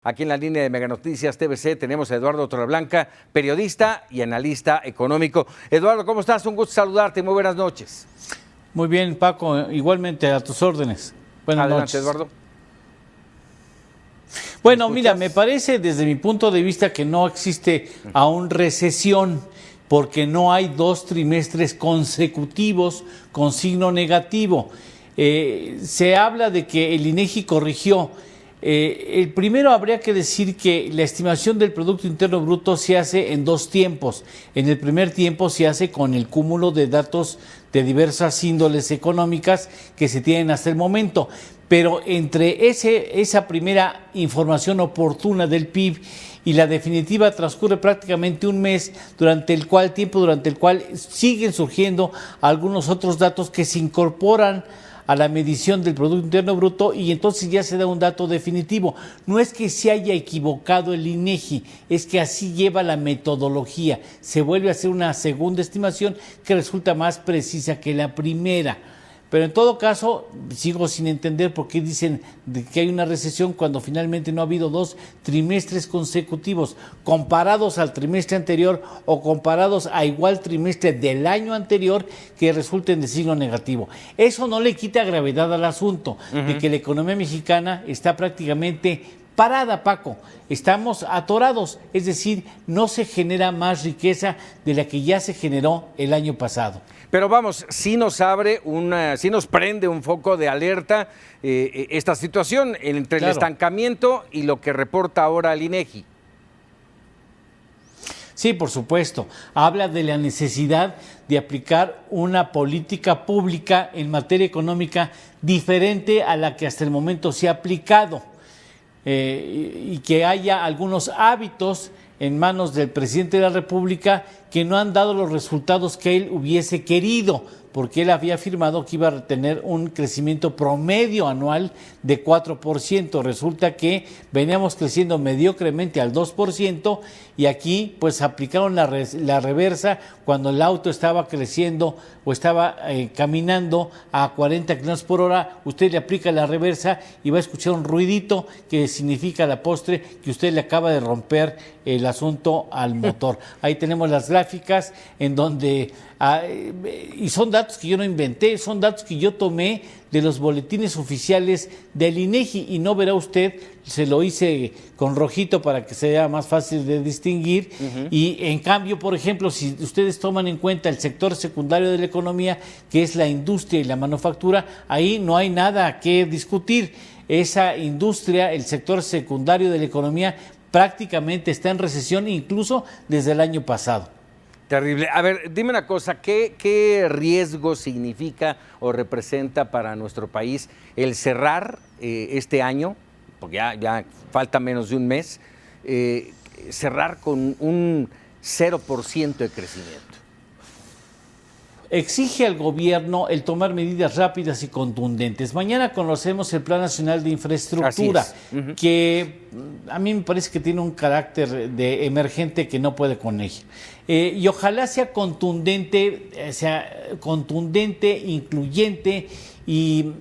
Aquí en la línea de Mega Noticias TVC tenemos a Eduardo Torreblanca, periodista y analista económico. Eduardo, ¿cómo estás? Un gusto saludarte. Muy buenas noches. Muy bien, Paco. Igualmente a tus órdenes. Buenas Adelante, noches. Eduardo. Bueno, mira, me parece desde mi punto de vista que no existe aún recesión porque no hay 2 trimestres consecutivos con signo negativo. Se habla de que el INEGI corrigió. El primero habría que decir que la estimación del Producto Interno Bruto se hace en 2 tiempos. En el primer tiempo se hace con el cúmulo de datos de diversas índoles económicas que se tienen hasta el momento. Pero entre esa primera información oportuna del PIB y la definitiva transcurre prácticamente un mes, durante el cual siguen surgiendo algunos otros datos que se incorporan a la medición del Producto Interno Bruto y entonces ya se da un dato definitivo. No es que se haya equivocado el INEGI, es que así lleva la metodología. Se vuelve a hacer una segunda estimación que resulta más precisa que la primera. Pero en todo caso, sigo sin entender por qué dicen que hay una recesión cuando finalmente no ha habido 2 trimestres consecutivos comparados al trimestre anterior o comparados a igual trimestre del año anterior que resulten de signo negativo. Eso no le quita gravedad al asunto de que la economía mexicana está prácticamente parada, Paco. Estamos atorados, es decir, no se genera más riqueza de la que ya se generó el año pasado. Pero vamos, sí nos prende un foco de alerta esta situación entre el estancamiento y lo que reporta ahora el INEGI. Sí, por supuesto. Habla de la necesidad de aplicar una política pública en materia económica diferente a la que hasta el momento se ha aplicado. Y que haya algunos hábitos en manos del presidente de la República que no han dado los resultados que él hubiese querido, porque él había afirmado que iba a tener un crecimiento promedio anual de 4%. Resulta que veníamos creciendo mediocremente al 2% y aquí pues aplicaron la reversa cuando el auto estaba creciendo o estaba caminando a 40 kilómetros por hora. Usted le aplica la reversa y va a escuchar un ruidito que significa a la postre que usted le acaba de romper el asunto al motor. Ahí tenemos las gráficas en donde, y son datos que yo no inventé, son datos que yo tomé de los boletines oficiales del INEGI y no verá usted, se lo hice con rojito para que sea más fácil de distinguir. Y en cambio, por ejemplo, si ustedes toman en cuenta el sector secundario de la economía, que es la industria y la manufactura, ahí no hay nada que discutir. Esa industria, el sector secundario de la economía, prácticamente está en recesión incluso desde el año pasado. Terrible. A ver, dime una cosa, ¿qué riesgo significa o representa para nuestro país el cerrar este año, porque ya falta menos de un mes, cerrar con un 0% de crecimiento? Exige al gobierno el tomar medidas rápidas y contundentes. Mañana conocemos el Plan Nacional de Infraestructura, que a mí me parece que tiene un carácter de emergente que no puede con ella. Y ojalá sea contundente, incluyente y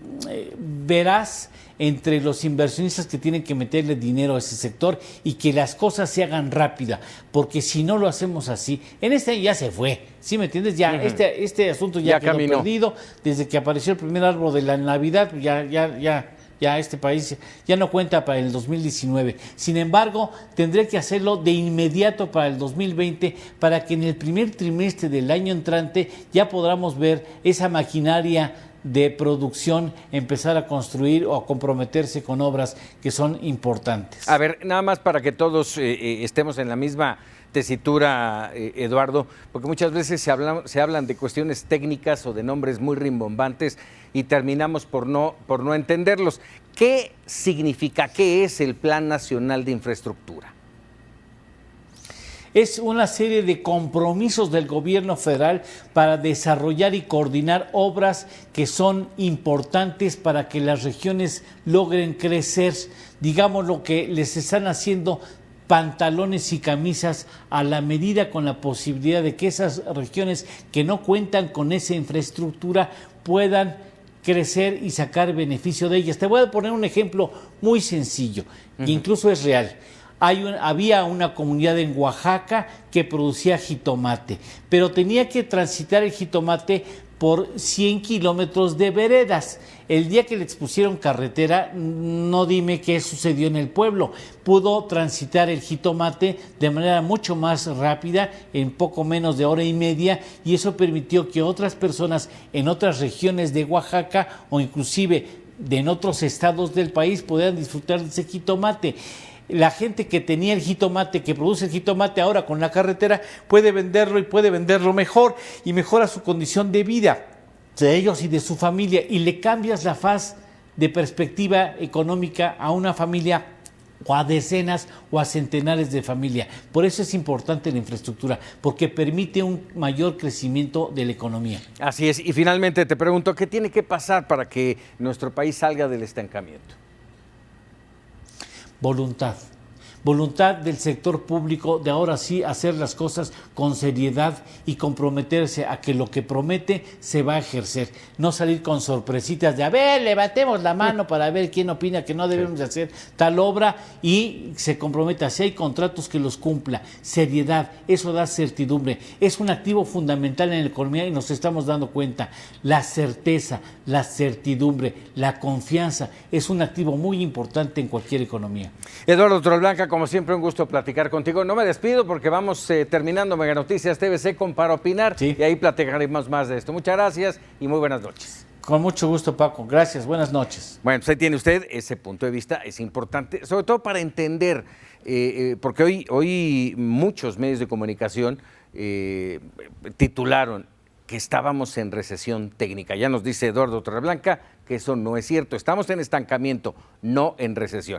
veraz entre los inversionistas que tienen que meterle dinero a ese sector y que las cosas se hagan rápida, porque si no lo hacemos así, en este año ya se fue, ¿sí me entiendes? Ya este asunto ya quedó perdido, desde que apareció el primer árbol de la Navidad, ya este país ya no cuenta para el 2019. Sin embargo, tendré que hacerlo de inmediato para el 2020 para que en el primer trimestre del año entrante ya podamos ver esa maquinaria de producción empezar a construir o a comprometerse con obras que son importantes. A ver, nada más para que todos estemos en la misma tesitura, Eduardo, porque muchas veces se hablan de cuestiones técnicas o de nombres muy rimbombantes y terminamos por no entenderlos. ¿Qué significa, qué es el Plan Nacional de Infraestructura? Es una serie de compromisos del gobierno federal para desarrollar y coordinar obras que son importantes para que las regiones logren crecer. Digamos lo que les están haciendo pantalones y camisas a la medida, con la posibilidad de que esas regiones que no cuentan con esa infraestructura puedan crecer y sacar beneficio de ellas. Te voy a poner un ejemplo muy sencillo, que incluso es real. Había una comunidad en Oaxaca que producía jitomate, pero tenía que transitar el jitomate por 100 kilómetros de veredas. El día que les pusieron carretera, no dime qué sucedió en el pueblo. Pudo transitar el jitomate de manera mucho más rápida, en poco menos de hora y media, y eso permitió que otras personas en otras regiones de Oaxaca o inclusive en otros estados del país pudieran disfrutar de ese jitomate. La gente que tenía el jitomate, que produce el jitomate ahora con la carretera, puede venderlo y puede venderlo mejor y mejora su condición de vida de ellos y de su familia, y le cambias la faz de perspectiva económica a una familia o a decenas o a centenares de familias. Por eso es importante la infraestructura, porque permite un mayor crecimiento de la economía. Así es. Y finalmente te pregunto, ¿qué tiene que pasar para que nuestro país salga del estancamiento? Voluntad del sector público de ahora sí hacer las cosas con seriedad y comprometerse a que lo que promete se va a ejercer. No salir con sorpresitas de, a ver, levantemos la mano para ver quién opina que no debemos de hacer tal obra, y se comprometa. Si hay contratos, que los cumpla. Seriedad, eso da certidumbre. Es un activo fundamental en la economía y nos estamos dando cuenta. La certeza, la certidumbre, la confianza es un activo muy importante en cualquier economía. Eduardo Torreblanca, como siempre, un gusto platicar contigo. No me despido porque vamos terminando Mega Noticias TVC con Para Opinar, sí, y ahí platicaremos más de esto. Muchas gracias y muy buenas noches. Con mucho gusto, Paco. Gracias. Buenas noches. Bueno, pues ahí tiene usted ese punto de vista, es importante, sobre todo para entender, porque hoy muchos medios de comunicación titularon que estábamos en recesión técnica. Ya nos dice Eduardo Torreblanca que eso no es cierto. Estamos en estancamiento, no en recesión.